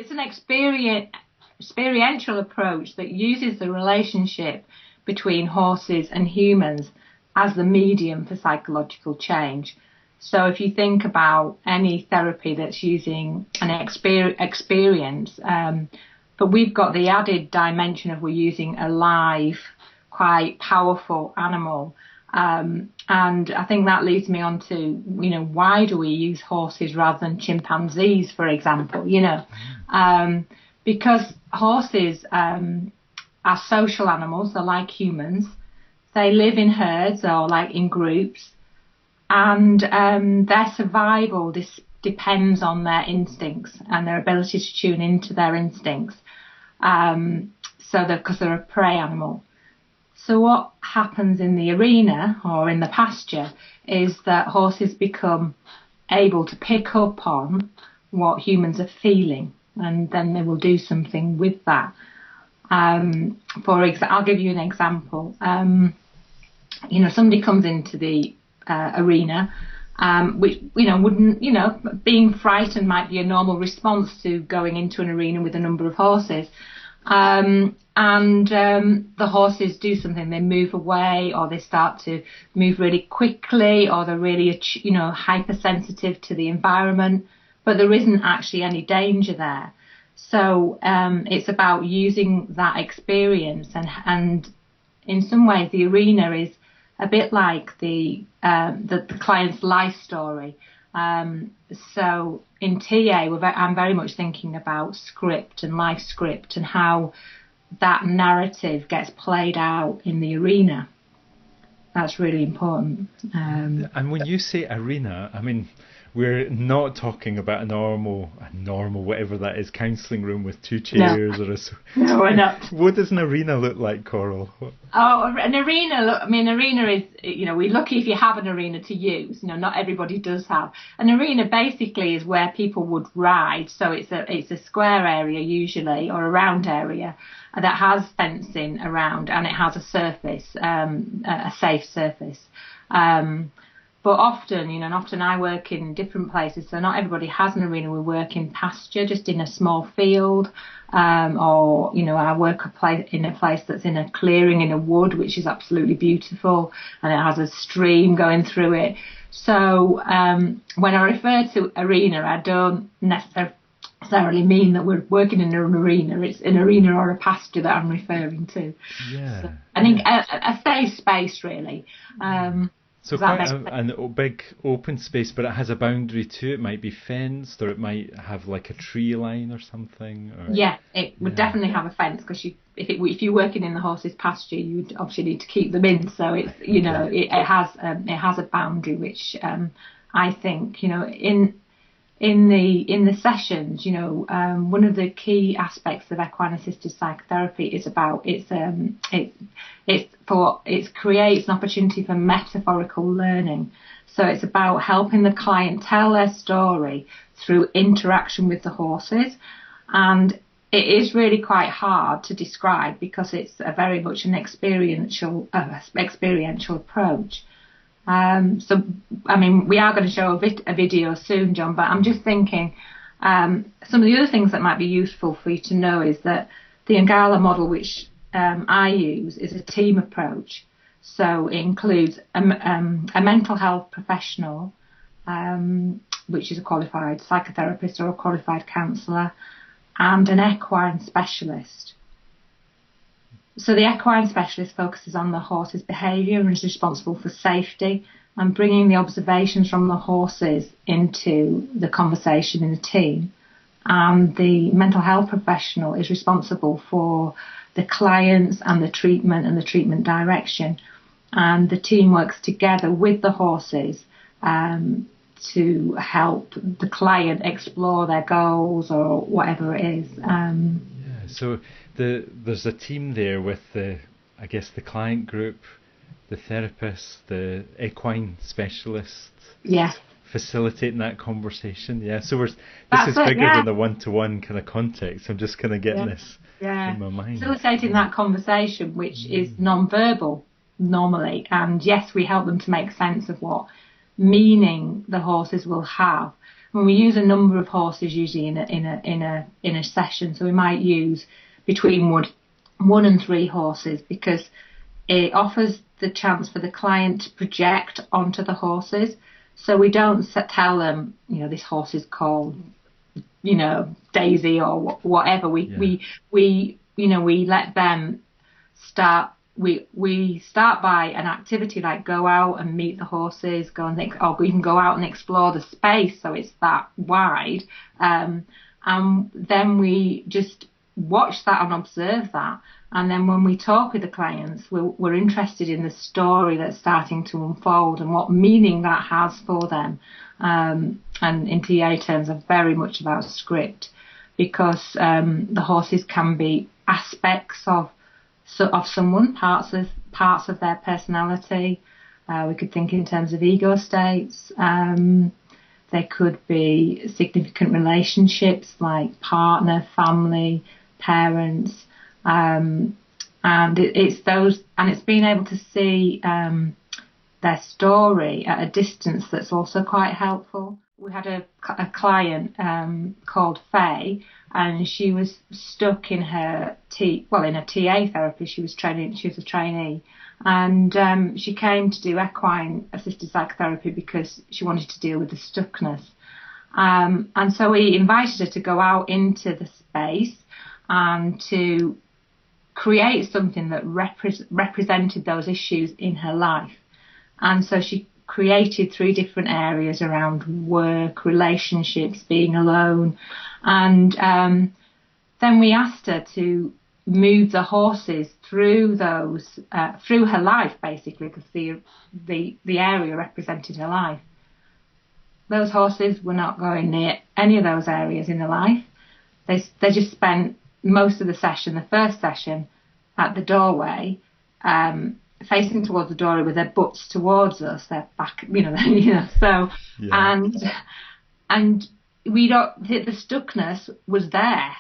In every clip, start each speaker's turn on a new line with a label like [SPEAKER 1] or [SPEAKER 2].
[SPEAKER 1] it's an experiential approach that uses the relationship between horses and humans as the medium for psychological change. So if you think about any therapy that's using an experience, but we've got the added dimension of we're using a live, quite powerful animal. And I think that leads me on to, why do we use horses rather than chimpanzees, for example, because horses are social animals. They're like humans. They live in herds or like in groups. And their survival depends on their instincts and their ability to tune into their instincts. Because they're a prey animal. So what happens in the arena or in the pasture is that horses become able to pick up on what humans are feeling, and then they will do something with that. I'll give you an example. Somebody comes into the arena, which, wouldn't, being frightened might be a normal response to going into an arena with a number of horses. The horses do something. They move away, or they start to move really quickly, or they're really, hypersensitive to the environment, but there isn't actually any danger there. So it's about using that experience, and in some ways the arena is a bit like the client's life story. So in TA, I'm very much thinking about script and life script and how that narrative gets played out in the arena. That's really important.
[SPEAKER 2] And when you say arena, I mean, we're not talking about a normal, whatever that is, counselling room with two chairs or a...
[SPEAKER 1] No, we're not.
[SPEAKER 2] What does an arena look like, Coral?
[SPEAKER 1] Oh, an arena, arena is, we're lucky if you have an arena to use. Not everybody does have. An arena basically is where people would ride. So it's a square area usually, or a round area that has fencing around, and it has a surface, a safe surface. But often I work in different places, so not everybody has an arena. We work in pasture, just in a small field, or I work in a place that's in a clearing in a wood, which is absolutely beautiful, and it has a stream going through it. So when I refer to arena, I don't necessarily mean that we're working in an arena. It's an arena or a pasture that I'm referring to.
[SPEAKER 2] Yeah.
[SPEAKER 1] So I think a safe space, really.
[SPEAKER 2] So quite a big open space, but it has a boundary too. It might be fenced, or it might have like a tree line or something.
[SPEAKER 1] Yeah, it would definitely have a fence, because if you're working in the horse's pasture, you would obviously need to keep them in. So it's it has a boundary, which I think in the sessions, one of the key aspects of equine assisted psychotherapy is about it creates an opportunity for metaphorical learning. So it's about helping the client tell their story through interaction with the horses, and it is really quite hard to describe because it's a very much an experiential approach. We are going to show a video soon, John, but I'm just thinking some of the other things that might be useful for you to know is that the Ngala model, which I use, is a team approach. So it includes a mental health professional, which is a qualified psychotherapist or a qualified counsellor, and an equine specialist. So the equine specialist focuses on the horse's behaviour and is responsible for safety and bringing the observations from the horses into the conversation in the team. And the mental health professional is responsible for the clients and the treatment direction. And the team works together with the horses to help the client explore their goals or whatever it is.
[SPEAKER 2] So there's a team there with the client group, the therapist, the equine specialist.
[SPEAKER 1] Yeah.
[SPEAKER 2] Facilitating that conversation. Yeah. So this is bigger than the one-to-one kind of context. I'm just kind of getting this in my mind.
[SPEAKER 1] Facilitating that conversation, which is non-verbal normally, and yes, we help them to make sense of what meaning the horses will have. when we use a number of horses usually in a session, so we might use between one and three horses, because it offers the chance for the client to project onto the horses. So we don't tell them, this horse is called, Daisy or whatever. We let them start. We start by an activity like go out and meet the horses, or we can go out and explore the space, so it's that wide. And then we just watch that and observe that. And then when we talk with the clients, we're interested in the story that's starting to unfold and what meaning that has for them. And in TA terms, are very much about script, because the horses can be aspects of someone, parts of their personality. We could think in terms of ego states. They could be significant relationships like partner, family, parents. And it's being able to see their story at a distance that's also quite helpful. We had a client called Faye, and she was stuck in her in a TA therapy. She was a trainee, and she came to do equine assisted psychotherapy because she wanted to deal with the stuckness. And so we invited her to go out into the space and to create something that represented those issues in her life. And so she created 3 different areas around work, relationships, being alone. And then we asked her to move the horses through those, through her life, basically, because the area represented her life. Those horses were not going near any of those areas in her life. They just spent most of the session, the first session, at the doorway, facing towards the doorway with their butts towards us, their back, so, yeah. And the stuckness was there.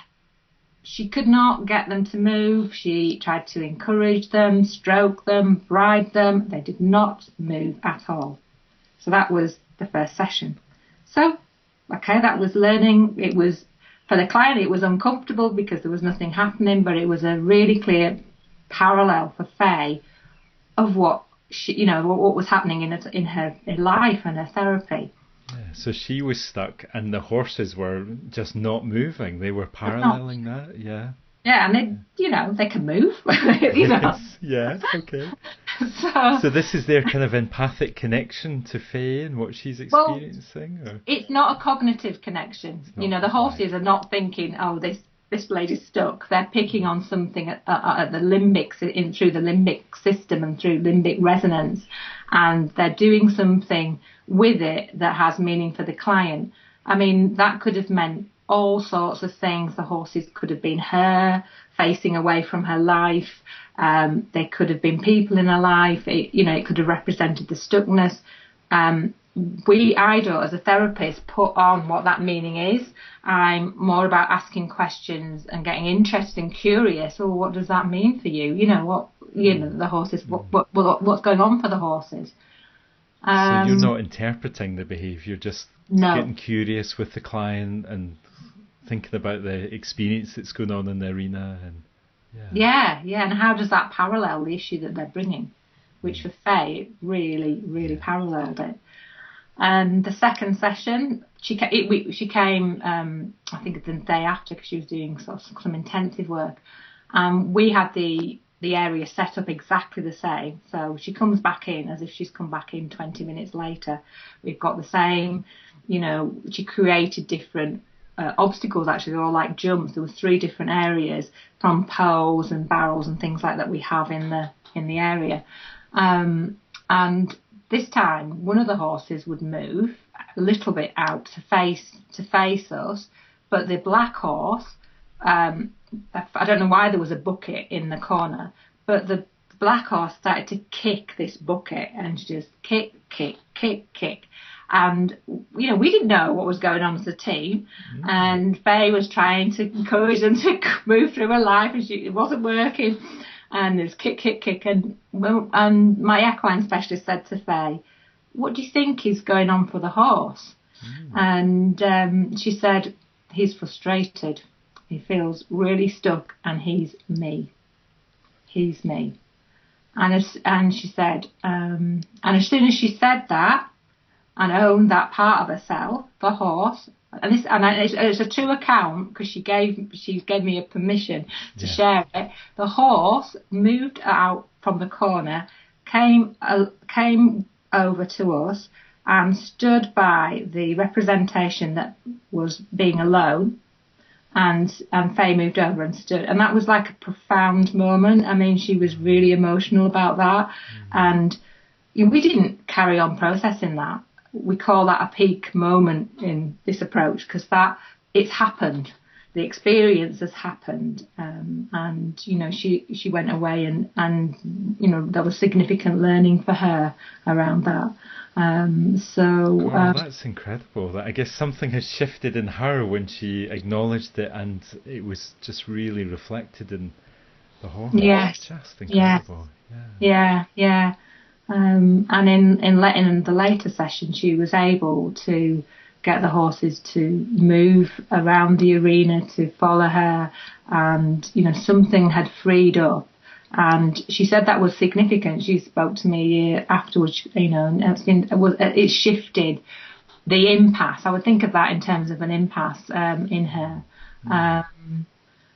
[SPEAKER 1] She could not get them to move. She tried to encourage them, stroke them, bribe them. They did not move at all. So that was the first session. So, okay, that was learning. It was, for the client, it was uncomfortable because there was nothing happening, but it was a really clear parallel for Faye of what she, what was happening in her life and her therapy.
[SPEAKER 2] Yeah, so she was stuck, and the horses were just not moving. They were paralleling that. Yeah.
[SPEAKER 1] Yeah, and they can move.
[SPEAKER 2] Yes, yeah, okay. So this is their kind of empathic connection to Faye and what she's experiencing? Well,
[SPEAKER 1] it's not a cognitive connection. The horses are not thinking, oh, this lady's stuck. They're picking on something at the limbic, through the limbic system and through limbic resonance, and they're doing something with it that has meaning for the client. I mean, that could have meant all sorts of things. The horses could have been her facing away from her life. They could have been people in her life. It could have represented the stuckness. I don't, as a therapist, put on what that meaning is. I'm more about asking questions and getting interested and curious. Oh, what does that mean for you? The horses. What's going on for the horses?
[SPEAKER 2] So you're not interpreting the behaviour, just getting curious with the client and thinking about the experience that's going on in the arena. And and how does that parallel the issue that they're bringing? Which for Faye, it really, really paralleled it. And the second session, she came, I think the day after, because she was doing some intensive work. We had the area set up exactly the same. So she comes back in as if she's come back in 20 minutes later. We've got the same, she created different obstacles, actually. They're all like jumps. There were 3 different areas, from poles and barrels and things like that we have in the area. And this time, one of the horses would move a little bit out to face us, but the black horse, I don't know why there was a bucket in the corner, but the black horse started to kick this bucket and just kick. And, we didn't know what was going on as a team. Mm-hmm. And Faye was trying to encourage them to move through her life, and it wasn't working. And there's kick. And my equine specialist said to Faye, what do you think is going on for the horse?
[SPEAKER 1] And she said, he's frustrated. He feels really stuck, and he's me. He's me. And she said, and as soon as she said that and owned that part of herself, the horse, it's a true account because she gave me a permission to share it. The horse moved out from the corner, came over to us, and stood by the representation that was being alone. And Faye moved over and stood, and that was like a profound moment. I mean, she was really emotional about that, and we didn't carry on processing that. We call that a peak moment in this approach because it's happened. The experience has happened, and she went away, and there was significant learning for her around that.
[SPEAKER 2] That's incredible. I guess something has shifted in her when she acknowledged it, and it was just really reflected in the horse.
[SPEAKER 1] Yes,
[SPEAKER 2] just incredible.
[SPEAKER 1] Yeah. And in the later session, she was able to get the horses to move around the arena to follow her, and something had freed up. And she said that was significant. She spoke to me a year afterwards, and it shifted the impasse. I would think of that in terms of an impasse in her,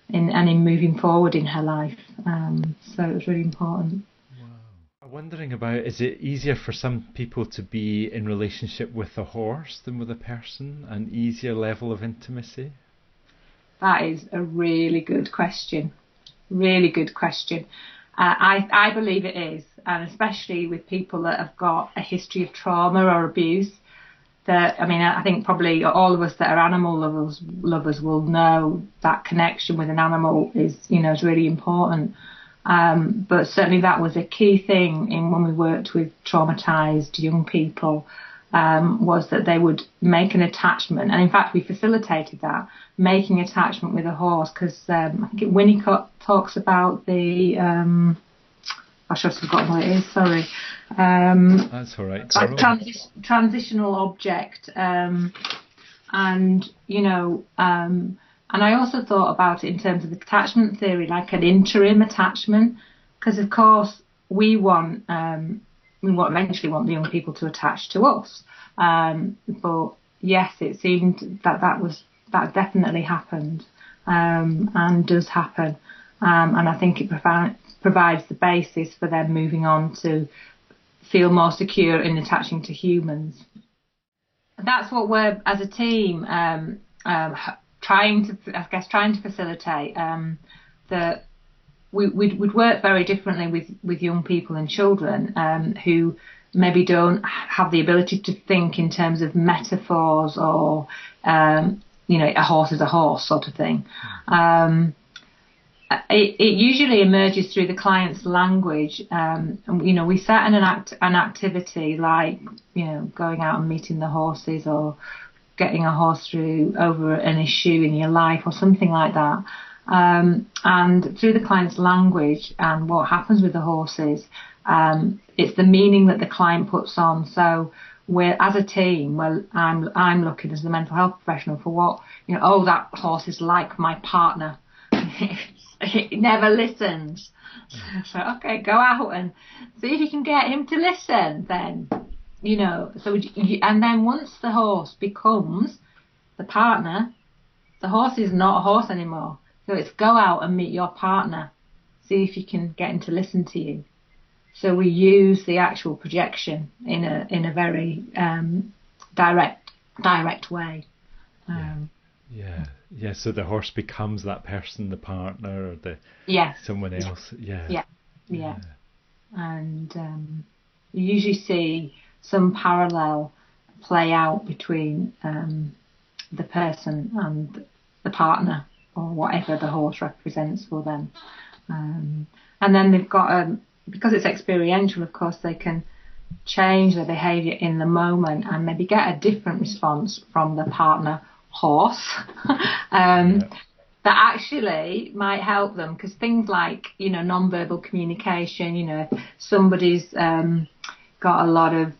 [SPEAKER 1] in moving forward in her life. So it was really important.
[SPEAKER 2] Wow. I'm wondering about, is it easier for some people to be in relationship with a horse than with a person, an easier level of intimacy?
[SPEAKER 1] That is a really good question. Really good question. I believe it is, and especially with people that have got a history of trauma or abuse. I think probably all of us that are animal lovers will know that connection with an animal is really important. But certainly that was a key thing when we worked with traumatized young people. Was that they would make an attachment, and in fact we facilitated that, making attachment with a horse, because I think Winnicott talks about the I've forgotten what it is, sorry.
[SPEAKER 2] That's all right.
[SPEAKER 1] Transitional object, and I also thought about it in terms of attachment theory, like an interim attachment, because of course we eventually want the young people to attach to us. But yes, it seemed that definitely happened, and does happen. And I think it provides the basis for them moving on to feel more secure in attaching to humans. That's what we're, as a team, trying to facilitate. That we'd work very differently with young people and children who maybe don't have the ability to think in terms of metaphors or a horse is a horse sort of thing. It usually emerges through the client's language. We set an activity like going out and meeting the horses, or getting a horse over an issue in your life, or something like that. And through the client's language and what happens with the horses, it's the meaning that the client puts on. So we're, as a team, I'm looking as the mental health professional for what, that horse is like my partner. It never listens. So, okay, go out and see if you can get him to listen then. And then once the horse becomes the partner, the horse is not a horse anymore. So it's go out and meet your partner. See if you can get him to listen to you. So we use the actual projection in a very direct way.
[SPEAKER 2] Yeah. So the horse becomes that person, the partner, or someone else. Yeah.
[SPEAKER 1] And you usually see some parallel play out between the person and the partner, or whatever the horse represents for them. And then they've got because it's experiential, of course, they can change their behaviour in the moment and maybe get a different response from the partner horse that actually might help them, because things like non-verbal communication, if somebody's got a lot of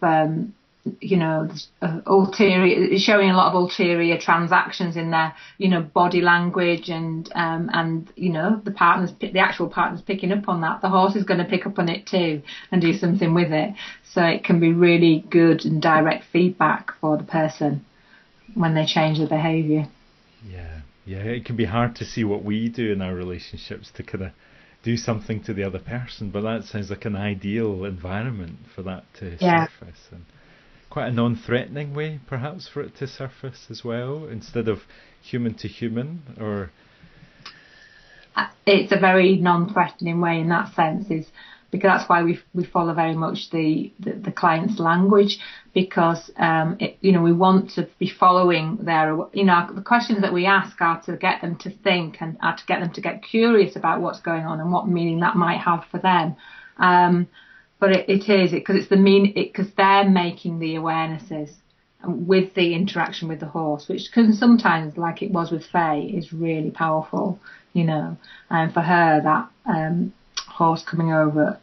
[SPEAKER 1] ulterior, showing a lot of ulterior transactions in their, body language, and the actual partner's picking up on that. The horse is going to pick up on it too and do something with it. So it can be really good and direct feedback for the person when they change their behaviour.
[SPEAKER 2] Yeah, it can be hard to see what we do in our relationships to kind of do something to the other person, but that sounds like an ideal environment for that to surface, and quite a non-threatening way perhaps for it to surface as well, instead of human to human. Or
[SPEAKER 1] it's a very non-threatening way in that sense, is because that's why we follow very much the client's language, because we want to be following their, the questions that we ask are to get them to think, and are to get them to get curious about what's going on and what meaning that might have for them. But it is because they're making the awarenesses with the interaction with the horse, which can sometimes, like it was with Faye, is really powerful, and for her that horse coming over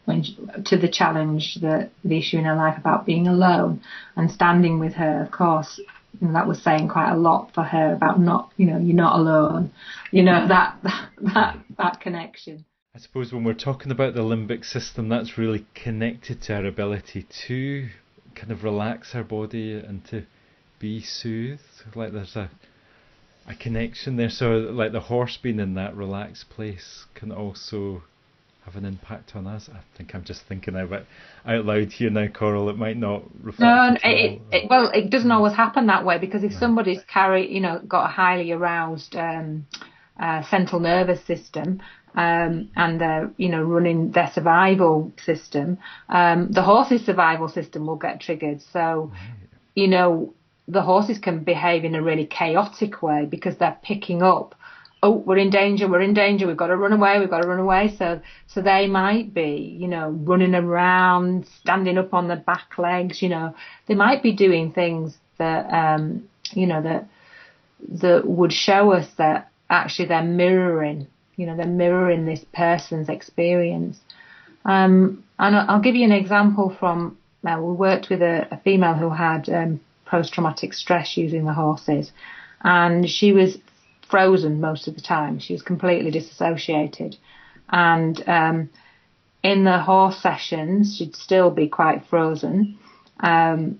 [SPEAKER 1] to the challenge, the issue in her life about being alone, and standing with her, of course, that was saying quite a lot for her about not, you're not alone, that connection.
[SPEAKER 2] I suppose when we're talking about the limbic system, that's really connected to our ability to kind of relax our body and to be soothed. Like there's a connection there. So like the horse being in that relaxed place can also have an impact on us. I think I'm just thinking out loud here now, Coral. It might not reflect.
[SPEAKER 1] No, it doesn't always happen that way, because if somebody's got a highly aroused central nervous system, and they're running their survival system, the horse's survival system will get triggered. So the horses can behave in a really chaotic way because they're picking up, oh, we're in danger, we've got to run away. So they might be, running around, standing up on their back legs, they might be doing things that, that would show us that actually they're mirroring this person's experience. And I'll give you an example from, we worked with a female who had post-traumatic stress using the horses, and she was frozen most of the time. She was completely disassociated, and in the horse sessions she'd still be quite frozen, and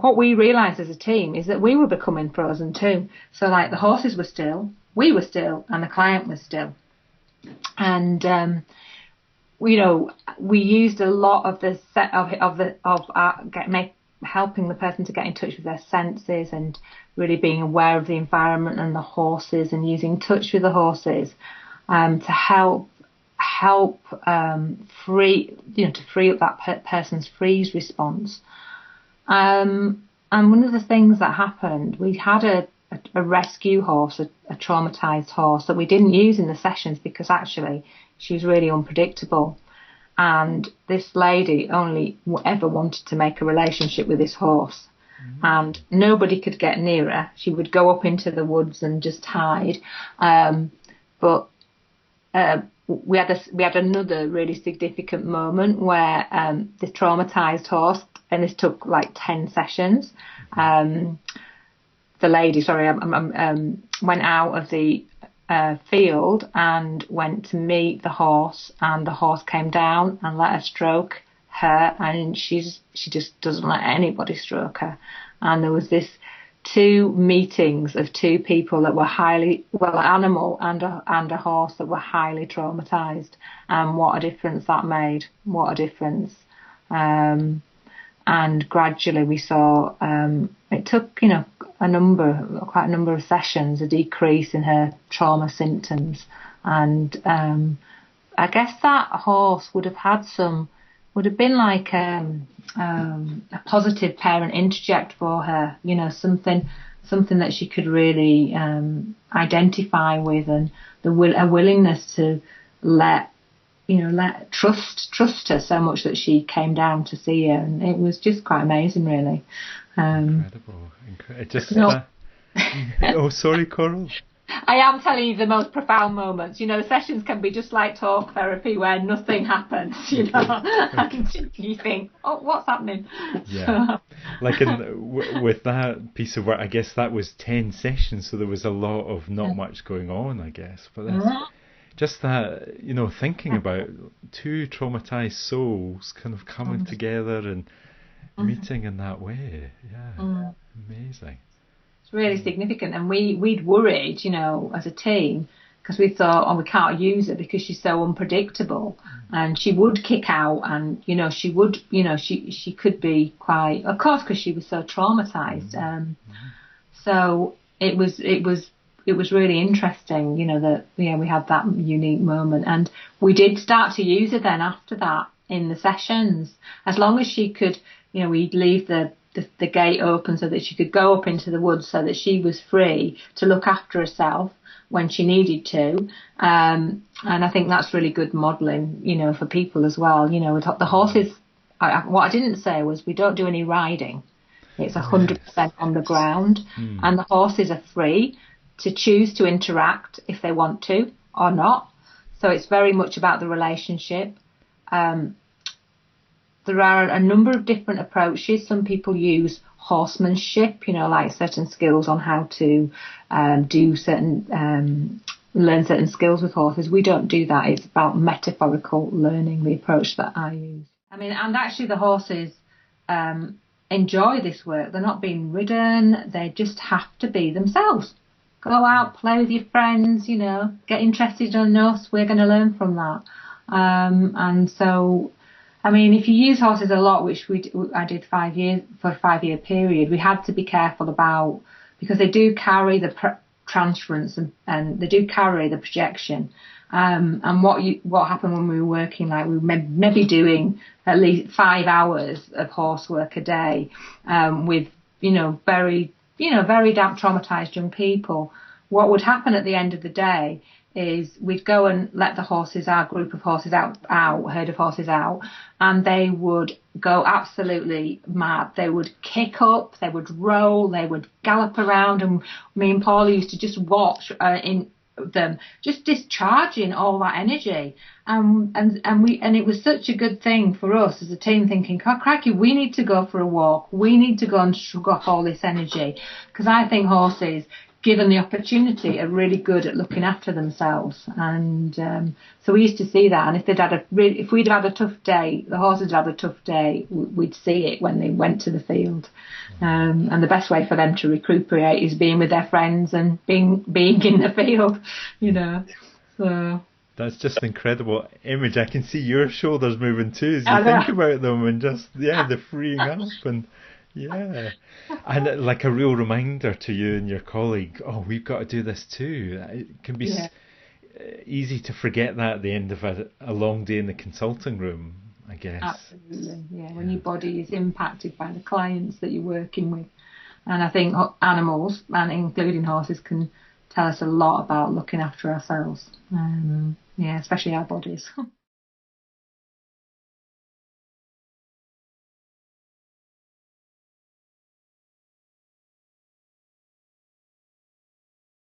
[SPEAKER 1] what we realised as a team is that we were becoming frozen too. So like the horses were still, we were still, and the client was still, and we used a lot of the set helping the person to get in touch with their senses, and really being aware of the environment and the horses, and using touch with the horses to help free up that person's freeze response. And one of the things that happened, we had a rescue horse, a traumatized horse that we didn't use in the sessions because actually she was really unpredictable. And this lady only ever wanted to make a relationship with this horse. Mm-hmm. And nobody could get near her. She would go up into the woods and just hide. But we had another really significant moment where the traumatized horse, and this took like 10 sessions, the lady, went out of the field and went to meet the horse, and the horse came down and let her stroke her, and she just doesn't let anybody stroke her. And there was this 2 meetings of 2 people that were highly, an animal and a horse that were highly traumatized, and what a difference that made. What a difference. And gradually we saw, it took, quite a number of sessions, a decrease in her trauma symptoms. And I guess that horse would have been like a positive parent interject for her, something that she could really identify with, and a willingness to trust her so much that she came down to see her, and it was just quite amazing, really.
[SPEAKER 2] Incredible. Oh, sorry, Coral.
[SPEAKER 1] I am telling you the most profound moments. You know, sessions can be just like talk therapy where nothing happens, you know, and you think, oh, what's happening?
[SPEAKER 2] Yeah. Like with that piece of work, I guess that was 10 sessions, so there was a lot of not much going on, I guess. But that's just that, you know, thinking about two traumatized souls kind of coming together and meeting in that way. Yeah. Amazing.
[SPEAKER 1] Really significant, and we'd worried, you know, as a team, because we thought, oh, we can't use her because she's so unpredictable, and she would kick out, and you know, she would, you know, she could be quite, of course, because she was so traumatized. So it was really interesting, you know, that we had that unique moment, and we did start to use her then after that in the sessions, as long as she could, you know, we'd leave the gate open so that she could go up into the woods, so that she was free to look after herself when she needed to. And I think that's really good modelling, you know, for people as well. You know, the horses, what I didn't say was we don't do any riding. It's 100% on the ground, and the horses are free to choose to interact if they want to or not. So it's very much about the relationship. There are a number of different approaches. Some people use horsemanship, you know, like certain skills on how to learn certain skills with horses. We don't do that. It's about metaphorical learning, the approach that I use. I mean, and actually the horses enjoy this work. They're not being ridden. They just have to be themselves. Go out, play with your friends, you know, get interested in us. We're going to learn from that. And so, I mean, if you use horses a lot, which I did 5 years for a 5-year period, we had to be careful about, because they do carry the transference and they do carry the projection. And what happened when we were working, like we were maybe doing at least 5 hours of horse work a day, with, you know, very traumatized young people. What would happen at the end of the day is we'd go and let the horses, our group of horses out, herd of horses out, and they would go absolutely mad. They would kick up, they would roll, they would gallop around, and me and Paula used to just watch in them just discharging all that energy, and it was such a good thing for us as a team, thinking, oh, crikey, we need to go for a walk, we need to go and shrug off all this energy, because I think horses, given the opportunity, are really good at looking after themselves. And so we used to see that, and if we'd had a tough day, the horses had a tough day, we'd see it when they went to the field. And the best way for them to recuperate is being with their friends and being in the field, you know. So
[SPEAKER 2] that's just an incredible image. I can see your shoulders moving too as you think about them, and just the freeing up, and and like a real reminder to you and your colleague, oh, we've got to do this too. It can be easy to forget that at the end of a long day in the consulting room, I guess.
[SPEAKER 1] Absolutely, when your body is impacted by the clients that you're working with. And I think animals, and including horses, can tell us a lot about looking after ourselves. Especially our bodies.